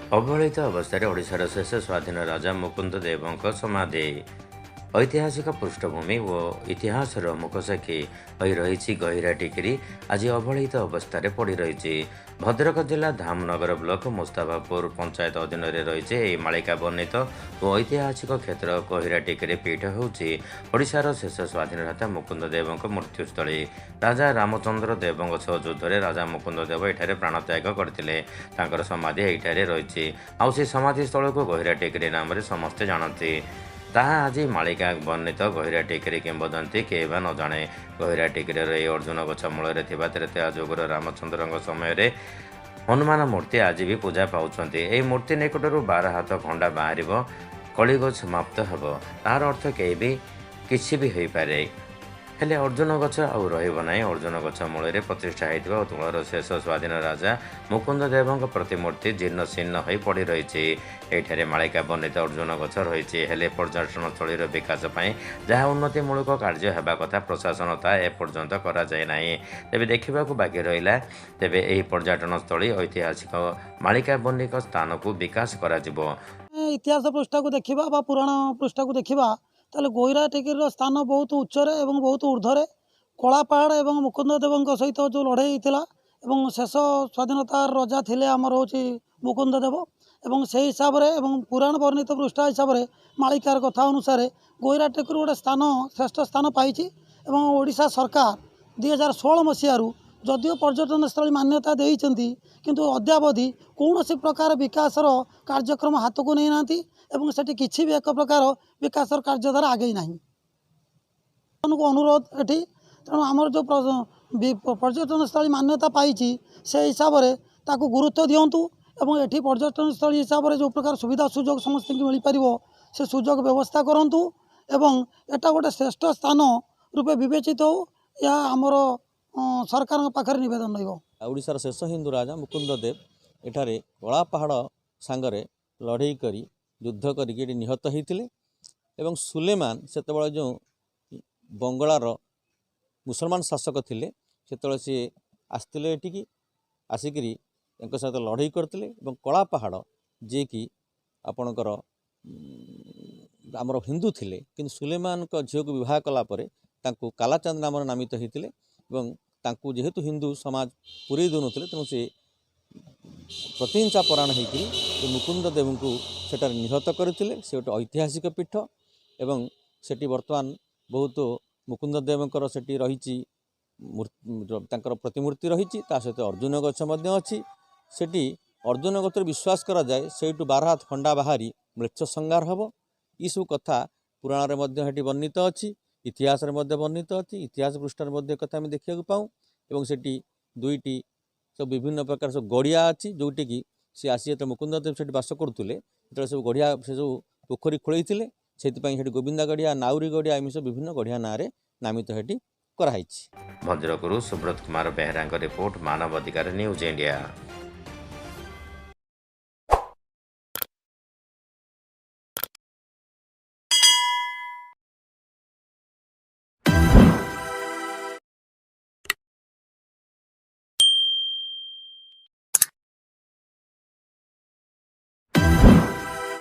ଅବହେଳିତ ଅବସ୍ଥାରେ ଓଡ଼ିଶାର ଶେଷ ସ୍ୱାଧୀନ ରାଜା ମୁକୁନ୍ଦ ଦେବଙ୍କ ସମାଧି ଐତିହାସିକ ପୃଷ୍ଠଭୂମି ଓ ଇତିହାସର ମୁଖସାକ୍ଷୀ ହୋଇ ରହିଛି ଗହିରା ଟିକିରି ଆଜି ଅବହେଳିତ ଅବସ୍ଥାରେ ପଡ଼ି ରହିଛି। ଭଦ୍ରକ ଜିଲ୍ଲା ଧାମନଗର ବ୍ଲକ ମୁସ୍ତାଫାପୁର ପଞ୍ଚାୟତ ଅଧୀନରେ ରହିଛି ଏହି ମାଳିକା ବର୍ଣ୍ଣିତ ଓ ଐତିହାସିକ କ୍ଷେତ୍ର ଗହିରା ଟିକିରି ପୀଠ ହେଉଛି ଓଡ଼ିଶାର ଶେଷ ସ୍ୱାଧୀନତା ମୁକୁନ୍ଦ ଦେବଙ୍କ ମୃତ୍ୟୁସ୍ଥଳୀ। ରାଜା ରାମଚନ୍ଦ୍ର ଦେବଙ୍କ ସହ ଯୁଦ୍ଧରେ ରାଜା ମୁକୁନ୍ଦ ଦେବ ଏଠାରେ ପ୍ରାଣତ୍ୟାଗ କରିଥିଲେ। ତାଙ୍କର ସମାଧି ଏହିଠାରେ ରହିଛି। ଆଉ ସେ ସମାଧିସ୍ଥଳକୁ ଗହିରା ଟିକିରି ନାମରେ ସମସ୍ତେ ଜାଣନ୍ତି। ତାହା ଆଜି ମାଳିକା ବର୍ଣ୍ଣିତ ଗହିରା ଟିକିରି କିମ୍ବଦନ୍ତୀ କେହି ବା ନ ଜାଣେ। ଗହିରା ଟିକିରିର ଏହି ଅର୍ଜୁନ ଗଛ ମୂଳରେ ଥିବା ତ୍ରେତୟା ଯୁଗର ରାମଚନ୍ଦ୍ରଙ୍କ ସମୟରେ ହନୁମାନ ମୂର୍ତ୍ତି ଆଜି ବି ପୂଜା ପାଉଛନ୍ତି। ଏହି ମୂର୍ତ୍ତି ନିକଟରୁ 12 ହାତ ଖଣ୍ଡା ବାହାରିବ, କଳିଗ ସମାପ୍ତ ହେବ। ତାହାର ଅର୍ଥ କେହି ବି କିଛି ବି ହୋଇପାରେ, ହେଲେ ଅର୍ଜୁନ ଗଛ ଆଉ ରହିବ ନାହିଁ। ଅର୍ଜୁନ ଗଛ ମୂଳରେ ପ୍ରତିଷ୍ଠା ହୋଇଥିବା ଉତ୍କଳର ଶେଷ ସ୍ୱାଧୀନ ରାଜା ମୁକୁନ୍ଦ ଦେବଙ୍କ ପ୍ରତିମୂର୍ତ୍ତି ଜୀର୍ଣ୍ଣ ଶୀର୍ଣ୍ଣ ହୋଇ ପଡ଼ି ରହିଛି। ଏଠାରେ ମାଳିକା ବର୍ଣ୍ଣିତ ଅର୍ଜୁନ ଗଛ ରହିଛି, ହେଲେ ପର୍ଯ୍ୟଟନସ୍ଥଳୀର ବିକାଶ ପାଇଁ ଯାହା ଉନ୍ନତିମୂଳକ କାର୍ଯ୍ୟ ହେବା କଥା ପ୍ରଶାସନ ତାହା ଏପର୍ଯ୍ୟନ୍ତ କରାଯାଇ ନାହିଁ। ତେବେ ଦେଖିବାକୁ ବାକି ରହିଲା ତେବେ ଏହି ପର୍ଯ୍ୟଟନସ୍ଥଳୀ ଐତିହାସିକ ମାଳିକା ବର୍ଣ୍ଣିତ ସ୍ଥାନକୁ ବିକାଶ କରାଯିବ। ଇତିହାସ ପୃଷ୍ଠାକୁ ଦେଖିବା ବା ପୁରାଣ ପୃଷ୍ଠାକୁ ଦେଖିବା ତାହେଲେ ଗହିରା ଟିକିରିର ସ୍ଥାନ ବହୁତ ଉଚ୍ଚରେ ଏବଂ ବହୁତ ଉର୍ଦ୍ଧ୍ୱରେ। କଳାପାହାଡ଼ ଏବଂ ମୁକୁନ୍ଦ ଦେବଙ୍କ ସହିତ ଯେଉଁ ଲଢ଼େଇ ହେଇଥିଲା ଏବଂ ଶେଷ ସ୍ୱାଧୀନତାର ରଜା ଥିଲେ ଆମର ହେଉଛି ମୁକୁନ୍ଦ ଦେବ। ଏବଂ ସେହି ହିସାବରେ ଏବଂ ପୁରାଣ ବର୍ଣ୍ଣିତ ପୃଷ୍ଠା ହିସାବରେ ମାଳିକାର କଥା ଅନୁସାରେ ଗହିରା ଟିକିରି ଗୋଟେ ସ୍ଥାନ ଶ୍ରେଷ୍ଠ ସ୍ଥାନ ପାଇଛି। ଏବଂ ଓଡ଼ିଶା ସରକାର 2016 ମସିହାରୁ ଯଦିଓ ପର୍ଯ୍ୟଟନସ୍ଥଳୀ ମାନ୍ୟତା ଦେଇଛନ୍ତି, କିନ୍ତୁ ଅଦ୍ୟାବଧି କୌଣସି ପ୍ରକାର ବିକାଶର କାର୍ଯ୍ୟକ୍ରମ ହାତକୁ ନେଇନାହାନ୍ତି ଏବଂ ସେଠି କିଛି ବି ଏକ ପ୍ରକାର ବିକାଶର କାର୍ଯ୍ୟଧାରା ଆଗେଇ ନାହିଁ। ଅନୁରୋଧ ଏଠି ତେଣୁ ଆମର ଯେଉଁ ପର୍ଯ୍ୟଟନସ୍ଥଳୀ ମାନ୍ୟତା ପାଇଛି ସେ ହିସାବରେ ତାକୁ ଗୁରୁତ୍ୱ ଦିଅନ୍ତୁ ଏବଂ ଏଠି ପର୍ଯ୍ୟଟନସ୍ଥଳୀ ହିସାବରେ ଯେଉଁ ପ୍ରକାର ସୁବିଧା ସୁଯୋଗ ସମସ୍ତଙ୍କୁ ମିଳିପାରିବ ସେ ସୁଯୋଗ ବ୍ୟବସ୍ଥା କରନ୍ତୁ ଏବଂ ଏଟା ଗୋଟେ ଶ୍ରେଷ୍ଠ ସ୍ଥାନ ରୂପେ ବିବେଚିତ ହେଉ, ଏହା ଆମର ସରକାରଙ୍କ ପାଖରେ ନିବେଦନ ରହିବ। ଓଡ଼ିଶାର ଶେଷ ହିନ୍ଦୁ ରାଜା ମୁକୁନ୍ଦ ଦେବ ଏଠାରେ କଳାପାହାଡ଼ ସାଙ୍ଗରେ ଲଢ଼େଇ କରି ଯୁଦ୍ଧ କରିକି ଏଠି ନିହତ ହୋଇଥିଲେ ଏବଂ ସୁଲେମାନ ସେତେବେଳେ ଯେଉଁ ବଙ୍ଗଳାର ମୁସଲମାନ ଶାସକ ଥିଲେ ସେତେବେଳେ ସିଏ ଆସିଥିଲେ ଏଠିକି ଆସିକିରି ତାଙ୍କ ସହିତ ଲଢ଼େଇ କରିଥିଲେ ଏବଂ କଳାପାହାଡ଼ ଯିଏକି ଆପଣଙ୍କର ଆମର ହିନ୍ଦୁ ଥିଲେ, କିନ୍ତୁ ସୁଲେମାନଙ୍କ ଝିଅକୁ ବିବାହ କଲା ପରେ ତାଙ୍କୁ କାଲାଚାନ୍ଦ ନାମରେ ନାମିତ ହୋଇଥିଲେ ଏବଂ ତାଙ୍କୁ ଯେହେତୁ ହିନ୍ଦୁ ସମାଜ ପୁରେଇ ଦେଉନଥିଲେ ତେଣୁ ସେ ପ୍ରତିହିଂସା ପରାୟଣ ହୋଇକରି ମୁକୁନ୍ଦ ଦେବଙ୍କୁ ସେଠାରେ ନିହତ କରିଥିଲେ। ସେ ଗୋଟେ ଐତିହାସିକ ପୀଠ ଏବଂ ସେଠି ବର୍ତ୍ତମାନ ବହୁତ ମୁକୁନ୍ଦ ଦେବଙ୍କର ସେଠି ରହିଛି ତାଙ୍କର ପ୍ରତିମୂର୍ତ୍ତି ରହିଛି, ତା ସହିତ ଅର୍ଜୁନ ଗଛ ମଧ୍ୟ ଅଛି। ସେଠି ଅର୍ଜୁନ ଗଛରେ ବିଶ୍ୱାସ କରାଯାଏ ସେଇଠୁ 12 ହାତ ଖଣ୍ଡା ବାହାରି ମ୍ଲେଚ୍ଛ ସଂହାର ହେବ। ଏସବୁ କଥା ପୁରାଣରେ ମଧ୍ୟ ସେଠି ବର୍ଣ୍ଣିତ ଅଛି, ଇତିହାସରେ ମଧ୍ୟ ବର୍ଣ୍ଣିତ ଅଛି। ଇତିହାସ ପୃଷ୍ଠାରେ ମଧ୍ୟ କଥା ଆମେ ଦେଖିବାକୁ ପାଉ ଏବଂ ସେଠି ଦୁଇଟି ସବୁ ବିଭିନ୍ନ ପ୍ରକାର ସବୁ ଗଡ଼ିଆ ଅଛି, ଯେଉଁଠିକି ସେ ଆସି ଯେତେବେଳେ ମୁକୁନ୍ଦ ଦେବ ସେଠି ବାସ କରୁଥିଲେ ସେତେବେଳେ ସବୁ ଗଡ଼ିଆ ସେ ସବୁ ପୋଖରୀ ଖୋଳେଇଥିଲେ। ସେଥିପାଇଁ ସେଠି ଗୋବିନ୍ଦା ଗଡ଼ିଆ, ନାଉରୀ ଗଡ଼ିଆ ଏମିତି ସବୁ ବିଭିନ୍ନ ଗଡ଼ିଆ ନାଁରେ ନାମିତ ସେଠି କରାହେଇଛି। ଭଦ୍ରକରୁ ସୁବ୍ରତ କୁମାର ବେହେରାଙ୍କ ରିପୋର୍ଟ, ମାନବ ଅଧିକାର ନ୍ୟୁଜ୍ ଇଣ୍ଡିଆ।